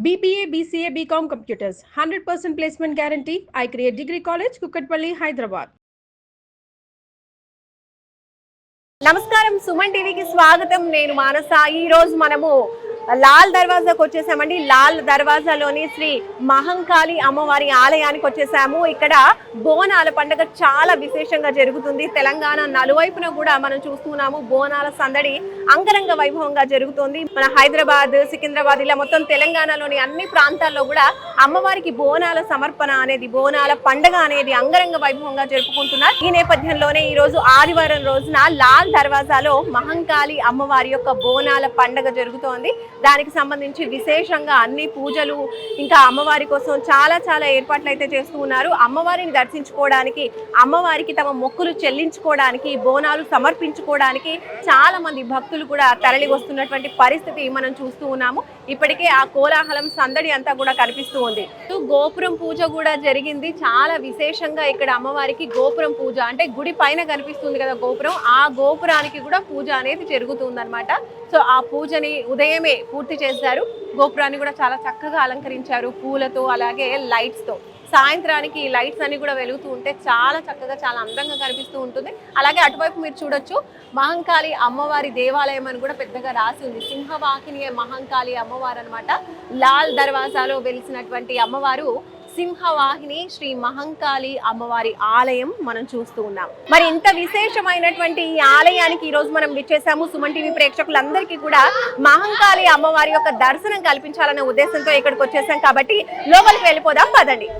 BBA, BCA, BCom Computers, 100% placement guarantee. I create Degree College, Kukatpalli, Hyderabad. నమస్కారం సుమన్ టీవీకి స్వాగతం. నేను మానస. ఈ రోజు మనము లాల్ దర్వాజాకు వచ్చేసామండి. లాల్ దర్వాజాలోని శ్రీ మహంకాళి అమ్మవారి ఆలయానికి వచ్చేసాము. ఇక్కడ బోనాల పండుగ చాలా విశేషంగా జరుగుతుంది. తెలంగాణ నలువైపున కూడా మనం చూస్తున్నాము బోనాల సందడి అంగరంగ వైభవంగా జరుగుతుంది. మన హైదరాబాద్, సికింద్రాబాద్ ఇలా మొత్తం తెలంగాణలోని అన్ని ప్రాంతాల్లో కూడా అమ్మవారికి బోనాల సమర్పణ అనేది, బోనాల పండుగ అనేది అంగరంగ వైభవంగా జరుపుకుంటున్నారు. ఈ నేపథ్యంలోనే ఈ రోజు ఆదివారం రోజున లాల్ దర్వాజాలో మహంకాళి అమ్మవారి యొక్క బోనాల పండుగ జరుగుతోంది. దానికి సంబంధించి విశేషంగా అన్ని పూజలు, ఇంకా అమ్మవారి కోసం చాలా ఏర్పాట్లు అయితే చేస్తూ ఉన్నారు. అమ్మవారిని దర్శించుకోవడానికి, అమ్మవారికి తమ మొక్కులు చెల్లించుకోవడానికి, బోనాలు సమర్పించుకోవడానికి చాలా మంది భక్తులు కూడా తరలి వస్తున్నటువంటి పరిస్థితి మనం చూస్తూ ఉన్నాము. ఇప్పటికే ఆ కోలాహలం సందడి అంతా కూడా కనిపిస్తూ ఉంది. గోపురం పూజ కూడా జరిగింది. చాలా విశేషంగా ఇక్కడ అమ్మవారికి గోపురం పూజ అంటే గుడి పైన కనిపిస్తుంది కదా గోపురం, ఆ గోపురానికి కూడా పూజ అనేది జరుగుతుందన్నమాట. సో ఆ పూజని ఉదయమే పూర్తి చేశారు. గోపురాన్ని కూడా చాలా చక్కగా అలంకరించారు పూలతో, అలాగే లైట్స్ తో. సాయంత్రానికి లైట్స్ అన్ని కూడా వెలుగుతూ ఉంటే చాలా చక్కగా, చాలా అందంగా కనిపిస్తూ ఉంటుంది. అలాగే అటువైపు మీరు చూడొచ్చు మహంకాళి అమ్మవారి దేవాలయం అని కూడా పెద్దగా రాసి ఉంది. సింహవాహిని మహంకాళి అమ్మవారు అనమాట. లాల్ దర్వాజాలో వెలిసినటువంటి అమ్మవారు సింహవాహిని శ్రీ మహంకాళి అమ్మవారి ఆలయం మనం చూస్తూ ఉన్నాం. మరి ఇంత విశేషమైనటువంటి ఈ ఆలయానికి ఈ రోజు మనం విచ్చేసాము. సుమన్ టీవీ ప్రేక్షకులందరికీ కూడా మహంకాళి అమ్మవారి యొక్క దర్శనం కల్పించాలనే ఉద్దేశంతో ఇక్కడికి వచ్చేసాం కాబట్టి లోపలికి వెళ్ళిపోదాం పదండి.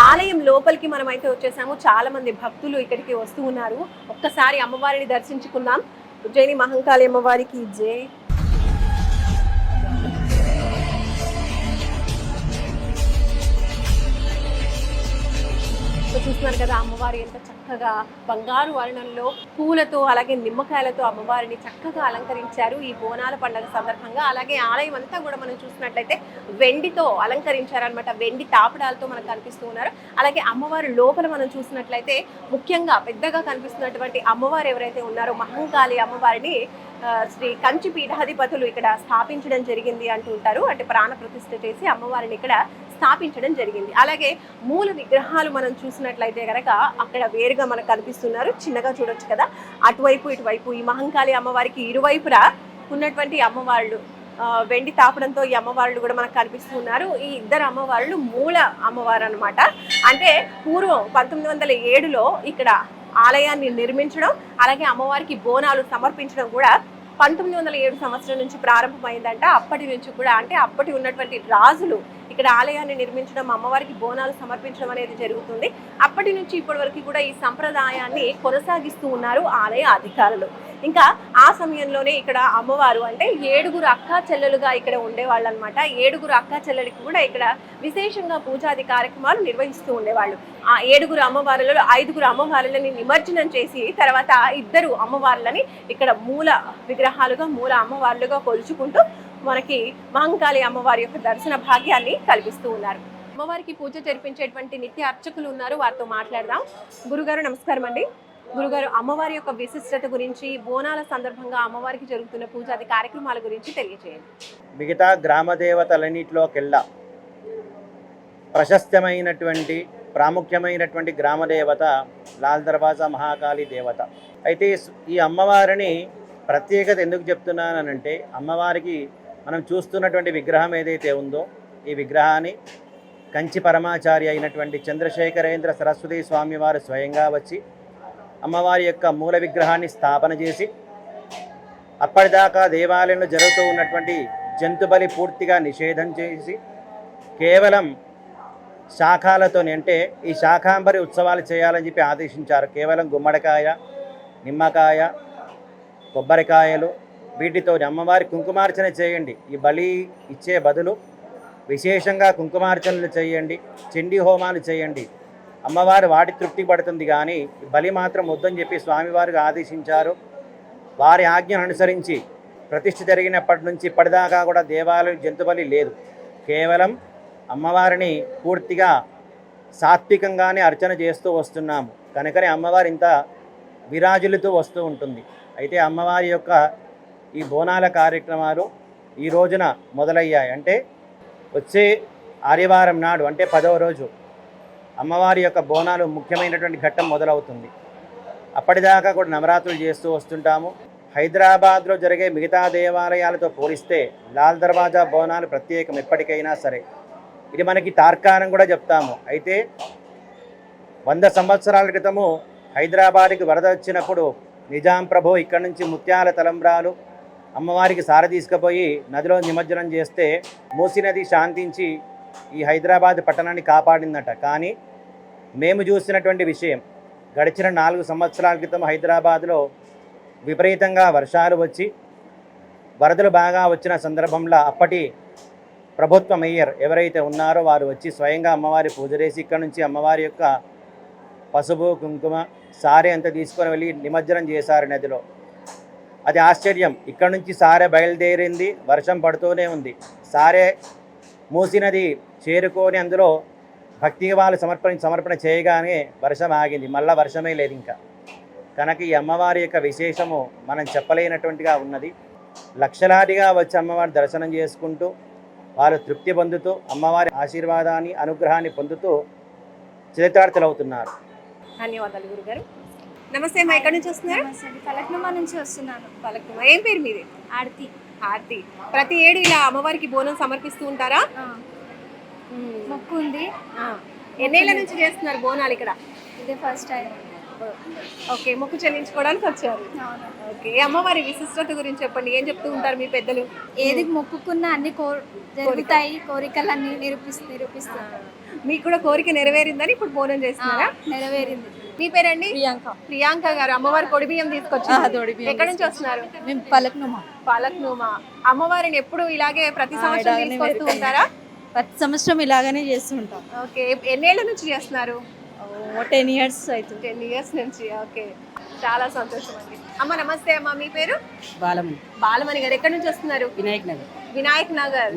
ఆలయం లోపలికి మనం అయితే వచ్చేసాము. చాలా మంది భక్తులు ఇక్కడికి వస్తూ ఉన్నారు. ఒక్కసారి అమ్మవారిని దర్శించుకుందాం. ఉజ్జయిని మహంకాళి అమ్మవారికి జై. చూస్తున్నారు కదా అమ్మవారి ఎంత చక్కగా బంగారు వర్ణంలో పూలతో, అలాగే నిమ్మకాయలతో అమ్మవారిని చక్కగా అలంకరించారు ఈ బోనాల పండుగ సందర్భంగా. అలాగే ఆలయం అంతా కూడా మనం చూసినట్లయితే వెండితో అలంకరించారనమాట. వెండి తాపడాలతో మనకు కనిపిస్తూ ఉన్నారు. అలాగే అమ్మవారి లోపల మనం చూసినట్లయితే ముఖ్యంగా పెద్దగా కనిపిస్తున్నటువంటి అమ్మవారు ఎవరైతే ఉన్నారో మహంకాళి అమ్మవారిని శ్రీ కంచి పీఠాధిపతులు ఇక్కడ స్థాపించడం జరిగింది అంటుంటారు. అంటే ప్రాణ ప్రతిష్ఠ చేసి అమ్మవారిని ఇక్కడ స్థాపించడం జరిగింది. అలాగే మూల విగ్రహాలు మనం చూసినట్లయితే కనుక అక్కడ వేరుగా మనకు కనిపిస్తున్నారు. చిన్నగా చూడొచ్చు కదా, అటువైపు ఇటువైపు ఈ మహంకాళి అమ్మవారికి ఇరువైపురా ఉన్నటువంటి అమ్మవాళ్ళు వెండి తాపడంతో ఈ అమ్మవాళ్ళు కూడా మనకు కనిపిస్తూ ఉన్నారు. ఈ ఇద్దరు అమ్మవాళ్ళు మూల అమ్మవారు అనమాట. అంటే పూర్వం 1907లో ఇక్కడ ఆలయాన్ని నిర్మించడం, అలాగే అమ్మవారికి బోనాలు సమర్పించడం కూడా 1907 సంవత్సరం నుంచి ప్రారంభమైందంట. అప్పటి నుంచి కూడా, అంటే అప్పటి ఉన్నటువంటి రాజులు ఇక్కడ ఆలయాన్ని నిర్మించడం, అమ్మవారికి బోనాలు సమర్పించడం అనేది జరుగుతుంది. అప్పటి నుంచి ఇప్పటి వరకు కూడా ఈ సంప్రదాయాన్ని కొనసాగిస్తూ ఉన్నారు ఆలయ అధికారులు. ఇంకా ఆ సమయంలోనే ఇక్కడ అమ్మవారు అంటే 7 అక్కా చెల్లెలుగా ఇక్కడ ఉండేవాళ్ళు అనమాట. 7 అక్కా చెల్లెలకి కూడా ఇక్కడ విశేషంగా పూజాది కార్యక్రమాలు నిర్వహిస్తూ ఉండేవాళ్ళు. ఆ 7 అమ్మవారులలో 5 అమ్మవారులని నిమజ్జనం చేసి తర్వాత 2 అమ్మవార్లని ఇక్కడ మూల విగ్రహాలుగా, మూల అమ్మవార్లుగా కొలుచుకుంటూ మనకి మహంకాళి అమ్మవారి యొక్క దర్శన భాగ్యాన్ని కల్పిస్తూ ఉన్నారు. అమ్మవారికి పూజ జరిపించేటువంటి నిత్య అర్చకులు ఉన్నారు, వారితో మాట్లాడదాం. గురుగారు నమస్కారం అండి. గురుగారు, అమ్మవారి యొక్క విశిష్టత గురించి, బోనాల సందర్భంగా అమ్మవారికి జరుగుతున్న పూజాది కార్యక్రమాల గురించి తెలియజేయండి. మిగతా గ్రామ దేవతలన్నిటిలోకెల్లా ప్రశస్తమైనటువంటి, ప్రాముఖ్యమైనటువంటి గ్రామదేవత లాల్ దర్వాజా మహాకాళి దేవత. అయితే ఈ అమ్మవారిని ప్రత్యేకత ఎందుకు చెప్తున్నానంటే, అమ్మవారికి మనం చూస్తున్నటువంటి విగ్రహం ఏదైతే ఉందో ఈ విగ్రహాన్ని కంచి పరమాచారి అయినటువంటి చంద్రశేఖరేంద్ర సరస్వతి స్వామివారు స్వయంగా వచ్చి అమ్మవారి యొక్క మూల విగ్రహాన్ని స్థాపన చేసి, అప్పటిదాకా దేవాలయంలో జరుగుతూ ఉన్నటువంటి జంతుబలి పూర్తిగా నిషేధం చేసి కేవలం శాఖాలతోనే, అంటే ఈ శాకాంబరి ఉత్సవాలు చేయాలని చెప్పి ఆదేశించారు. కేవలం గుమ్మడికాయ, నిమ్మకాయ, కొబ్బరికాయలు వీటితో అమ్మవారి కుంకుమార్చన చేయండి. ఈ బలి ఇచ్చే బదులు విశేషంగా కుంకుమార్చనలు చేయండి, చండీ హోమాలు చేయండి. అమ్మవారు వాటి తృప్తి పడుతుంది, కానీ బలి మాత్రం వద్దని చెప్పి స్వామివారికి ఆదేశించారు. వారి ఆజ్ఞను అనుసరించి ప్రతిష్ఠ జరిగినప్పటి నుంచి ఇప్పటిదాకా కూడా దేవాలయం జంతుబలి లేదు. కేవలం అమ్మవారిని పూర్తిగా సాత్వికంగానే అర్చన చేస్తూ వస్తున్నాము. కనుకనే అమ్మవారి ఇంత విరాజులతో వస్తూ ఉంటుంది. అయితే అమ్మవారి యొక్క ఈ బోనాల కార్యక్రమాలు ఈ రోజున మొదలయ్యాయి. అంటే వచ్చే ఆదివారం నాడు అంటే 10వ రోజు అమ్మవారి యొక్క బోనాలు ముఖ్యమైనటువంటి ఘట్టం మొదలవుతుంది. అప్పటిదాకా కూడా నవరాత్రులు చేస్తూ వస్తుంటాము. హైదరాబాద్లో జరిగే మిగతా దేవాలయాలతో పోలిస్తే లాల్ దర్వాజా బోనాలు ప్రత్యేకం ఎప్పటికైనా సరే. ఇది మనకి తార్కాణం కూడా చెప్తాము. అయితే 100 సంవత్సరాల క్రితము హైదరాబాద్కి వరద వచ్చినప్పుడు నిజాం ప్రభు ఇక్కడి నుంచి ముత్యాల తలంబ్రాలు అమ్మవారికి సార తీసుకుపోయి నదిలో నిమజ్జనం చేస్తే మూసీ నది శాంతించి ఈ హైదరాబాద్ పట్టణాన్ని కాపాడిందట. కానీ మేము చూసినటువంటి విషయం గడిచిన 4 సంవత్సరాల క్రితం హైదరాబాద్లో విపరీతంగా వర్షాలు వచ్చి వరదలు బాగా వచ్చిన సందర్భంలో అప్పటి ప్రభుత్వ మేయర్ ఎవరైతే ఉన్నారో వారు వచ్చి స్వయంగా అమ్మవారి పూజ చేసి ఇక్కడ నుంచి అమ్మవారి యొక్క పసుపు కుంకుమ సారె అంతా తీసుకొని వెళ్ళి నిమజ్జనం చేశారు నదిలో. అది ఆశ్చర్యం. ఇక్కడ నుంచి సారె బయలుదేరింది, వర్షం పడుతూనే ఉంది. సారె మూసీ నది చేరుకొని అందులో భక్తి వాళ్ళు సమర్పణ చేయగానే వర్షం ఆగింది. మళ్ళీ వర్షమే లేదు ఇంకా. కనుక ఈ అమ్మవారి యొక్క విశేషము మనం చెప్పలేనటువంటిగా ఉన్నది. లక్షలాదిగా వచ్చి అమ్మవారి దర్శనం చేసుకుంటూ వారు తృప్తి పొందుతూ అమ్మవారి ఆశీర్వాదాన్ని అనుగ్రహాన్ని పొందుతూ చరితార్థులవుతున్నారు. ధన్యవాదాలు గురుగారు. నమస్తే అమ్మా, ఎక్కడి నుంచి వస్తున్నారు? ఫలక్నుమా నుంచి వస్తున్నాను. ఫలక్నుమా. ఏం పేరు మీది? ఆర్తి. ఆర్తి. ప్రతి ఏడు ఇలా అమ్మవారికి బోనం సమర్పిస్తూ ఉంటారా? మొక్కు ఉంది. ఎన్నేళ్ల నుంచి చేస్తున్నారు బోనాలు ఇక్కడ? ఇదే ఫస్ట్ టైం. ఓకే, మొక్కు చెల్లించుకోవడానికి వచ్చారు. ఓకే, అమ్మవారి విశిష్టత గురించి చెప్పండి. ఏం చెప్తూ ఉంటారు మీ పెద్దలు? ఏది మొక్కుకున్నా అన్ని జరుగుతాయి, కోరికలన్నీ నిరూపిస్తారు. మీకు కూడా కోరిక నెరవేరిందని ఇప్పుడు బోనం చేస్తున్నారా? నెరవేరింది. మీ పేరండి? ప్రియాంక. ప్రియాంక గారు అమ్మవారి కొడి బియ్యం తీసుకొచ్చారు. ఎక్కడి నుంచి వస్తున్నారు? మేము ఫలక్నుమా. ఫలక్నుమా. అమ్మవారిని ఎప్పుడు ఇలాగే ప్రతి సంవత్సరం తీసుకొస్తూ ఉంటారా? ప్రతి సంవత్సరం ఇలాగనే చేస్తూ ఉంటాం. ఓకే, ఎన్నేళ్ల నుంచి చేస్తున్నారు? 10 years అవుతుంది. 10 years నుంచి. ఓకే, చాలా సంతోషం అండి. అమ్మ నమస్తే అమ్మ, మీ పేరు? బాలమణి. బాలమణి గారు ఎక్కడి నుంచి వస్తున్నారు? వినాయక్ నగర్. వినాయక్ నగర్.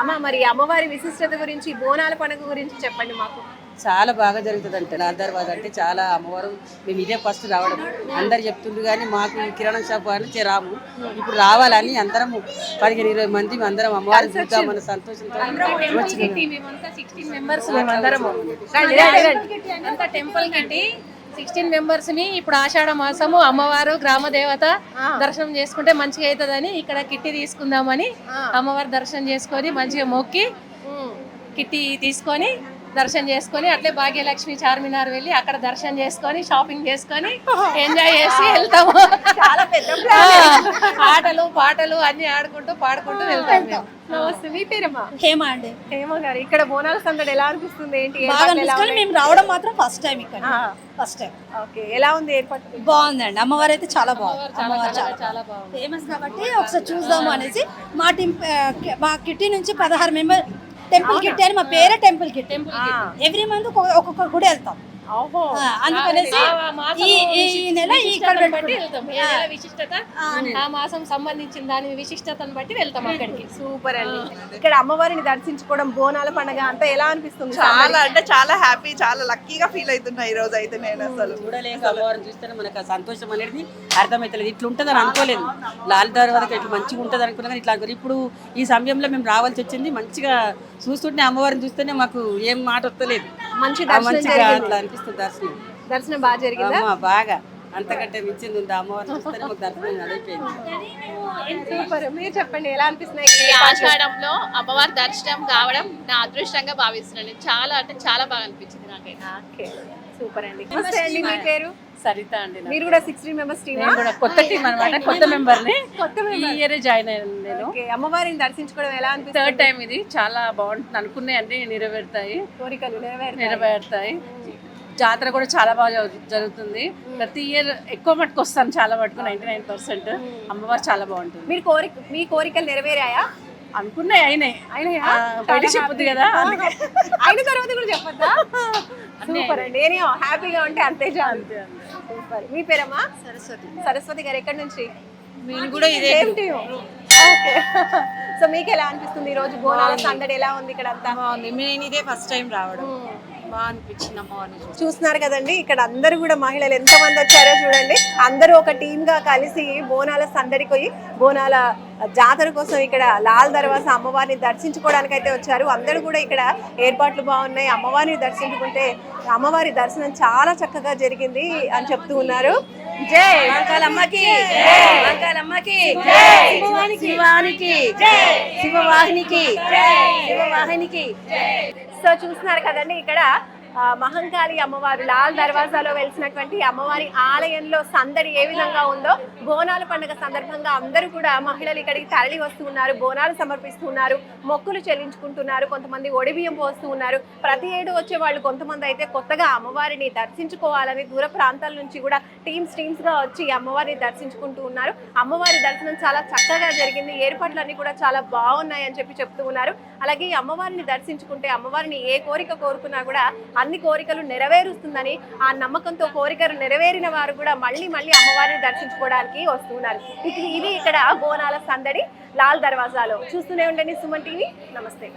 అమ్మ, మరి అమ్మవారి విశిష్టత గురించి, బోనాల పండుగ గురించి చెప్పండి మాకు. చాలా బాగా జరుగుతుంది అంటే లాల్ దర్వాజా అంటే చాలా అమ్మవారు. మేము ఇదే ఫస్ట్ రావడం, అందరు చెప్తుండ్రు కానీ మాకు ఈ కిరాణా షాప్ నుంచి రాము. ఇప్పుడు రావాలని అందరము 15-20 మంది అందరం అమ్మవారిని చూద్దామన్న సంతోషంతో టెంపుల్ కిట్టి 16 మెంబర్స్ ని ఇప్పుడు ఆషాఢ మాసము అమ్మవారు గ్రామ దేవత దర్శనం చేసుకుంటే మంచిగా అవుతుందని ఇక్కడ కిట్టి తీసుకుందామని అమ్మవారి దర్శనం చేసుకొని మంచిగా మొక్కి కిట్టి తీసుకొని దర్శనం చేసుకొని అట్లే భాగ్యలక్ష్మి చార్మినార్ వెళ్ళి అక్కడ దర్శనం చేసుకొని షాపింగ్ చేసుకొని ఎంజాయ్ చేసి వెళ్తాము. చాలా పెద్ద ఆటలు పాటలు అన్ని ఆడుకుంటూ పాడుకుంటూ వెళ్తాము మేము. నమస్తే, మీ పేరమ్మా? హేమ అండి. హేమ గారు, ఇక్కడ బోనాల సందడి ఎలా అనిపిస్తుంది? ఏంటి బాగా అనిపిస్తుంది. మేము రావడం మాత్రం ఫస్ట్ టైం ఇక్కడ. First time. ఓకే, ఎలా ఉంది ఏర్పాటు? బాగుందండి. అమ్మవారు అయితే చాలా బాగుంది. చాలా బాగుంది, ఫేమస్ కాబట్టి ఒకసారి చూద్దాము అనేసి మా కిట్టి నుంచి 16 మెంబర్ టెంపుల్ కిట్టి అని మా పేరే టెంపుల్ కిట్టి. ఎవ్రీ మంత్ ఒక్కొక్క గుడి వెళ్తాం. అందుకనేసి ఈ నెల ఇక్కడ విశిష్టత ఆ మాసం సంబంధించిన దాని విశిష్టతను బట్టి వెళ్తాం అక్కడికి. సూపర్ అండి. ఇక్కడ అమ్మవారిని దర్శించుకోవడం, బోనాల పండుగ అంతా ఎలా అనిపిస్తుంది? చాలా అంటే చాలా హ్యాపీ, చాలా లక్కీగా ఫీల్ అవుతున్నా ఈ రోజు అయితే. నేను అసలు చూడలేక అమ్మవారిని చూస్తేనే మనకు ఆ సంతోషం అనేది అర్థమవుతలేదు. ఇట్లా ఉంటుందని అనుకోలేదు. లాల్ దర్వాజా ఇట్లా మంచిగా ఉంటుంది అనుకున్నా కానీ ఇట్లా అనుకోలేదు. ఇప్పుడు ఈ సమయంలో మేము రావాల్సి వచ్చింది. మంచిగా చూస్తుంటే అమ్మవారిని చూస్తేనే మాకు ఏం మాట వస్తలేదు. మంచిగా అట్లా అనిపిస్తుంది దర్శనం. దర్శనం బాగా జరిగిందా? బాగా, అంతకంటే మించింది ఉంది. అమ్మవారిని చూస్తేనే మాకు దర్శనం అదైపోయింది. సూపర్. మీరు చెప్పండి, ఎలా అనిపిస్తున్నాయి? ఈ ఆషాఢంలో అమ్మవారి దర్శనం కావడం నా అదృష్టంగా భావిస్తున్నాను. చాలా అంటే చాలా బాగా అనిపించింది నాకైతే. ఓకే, సూపర్ అండి. నమస్తే అండి, మీ పేరు? సరిత అండి. మీరు కూడా 16 మెంబర్స్ టీమ్? కొత్త టీం అనమాట, కొత్త మెంబర్ ని. ఈ ఇయర్ జాయిన్ అయ్యాను నేను. అమ్మవారిని దర్శించుకోవడం ఎలా అనిపిస్తుంది? 3rd టైం ఇది. చాలా బాగుంటుంది. అనుకునే అన్ని నెరవేరుతాయి, కోరికలు నెరవేరుతాయి. జాతర కూడా చాలా బాగా జరుగుతుంది. ప్రతి ఇయర్ ఎక్కువ మటుకు వస్తాను, చాలా మటుకు 99%. అమ్మవారు చాలా బాగుంటుంది. మీ కోరికలు నెరవేరాయా? అనుకున్నాయి, అయినాయి. బయట చెప్పొద్దు కదా, అయిన తర్వాత కూడా చెప్పొద్దా? సూపర్ అండి. నేను హ్యాపీగా ఉంటే అంతే చాలు. సూపర్. మీ పేరమ్మా? సరస్వతి. సరస్వతి గారు ఎక్కడి నుంచి? మేము కూడా ఇదే. ఓకే. సో మీకు ఎలా అనిపిస్తుంది ఈ రోజు బోనాల సందడి ఎలా ఉంది ఇక్కడ అంతా? బాగుంది. నేను ఇదే ఫస్ట్ టైం రావడం. బాగా అనిపించింది అమ్మవారిని. చూస్తున్నారు కదండి, ఇక్కడ అందరూ కూడా మహిళలు ఎంతమంది వచ్చారో చూడండి. అందరూ ఒక టీమ్ గా కలిసి బోనాల సందడికి పోయి బోనాల జాతర కోసం ఇక్కడ లాల్ దర్వాజా అమ్మవారిని దర్శించుకోవడానికి అయితే వచ్చారు. అందరూ కూడా ఇక్కడ ఏర్పాట్లు బాగున్నాయి. అమ్మవారిని దర్శించుకుంటే అమ్మవారి దర్శనం చాలా చక్కగా జరిగింది అని చెప్తూ ఉన్నారు. జై మంకాలమ్మకి మంకాలమ్మకి శివానికి శివవాహినికి శివవాహినికి. సో చూస్తున్నారు కదండి ఇక్కడ మహంకాళి అమ్మవారు లాల్ దర్వాజాలో వెలిసినటువంటి అమ్మవారి ఆలయంలో సందడి ఏ విధంగా ఉందో బోనాల పండుగ సందర్భంగా అందరూ కూడా మహిళలు ఇక్కడికి తరలి వస్తూ ఉన్నారు, బోనాలు సమర్పిస్తూ ఉన్నారు, మొక్కులు చెల్లించుకుంటున్నారు, కొంతమంది ఒడిబియ్యం పోస్తూ ఉన్నారు. ప్రతి ఏడు వచ్చే వాళ్ళు కొంతమంది అయితే కొత్తగా అమ్మవారిని దర్శించుకోవాలని దూర ప్రాంతాల నుంచి కూడా టీమ్స్ గా వచ్చి అమ్మవారిని దర్శించుకుంటూ ఉన్నారు. అమ్మవారి దర్శనం చాలా చక్కగా జరిగింది, ఏర్పాట్లన్నీ కూడా చాలా బాగున్నాయి అని చెప్తూ ఉన్నారు. అలాగే అమ్మవారిని దర్శించుకుంటే అమ్మవారిని ఏ కోరిక కోరుకున్నా కూడా అన్ని కోరికలు నెరవేరుస్తుందని ఆ నమ్మకంతో కోరికలు నెరవేరిన వారు కూడా మళ్ళీ అమ్మవారిని దర్శించుకోవడానికి వస్తున్నారు. ఇది ఇక్కడ బోనాల సందడి లాల్ దర్వాజాలో. చూస్తూనే ఉండండి సుమన్ టీవీ. నమస్తే.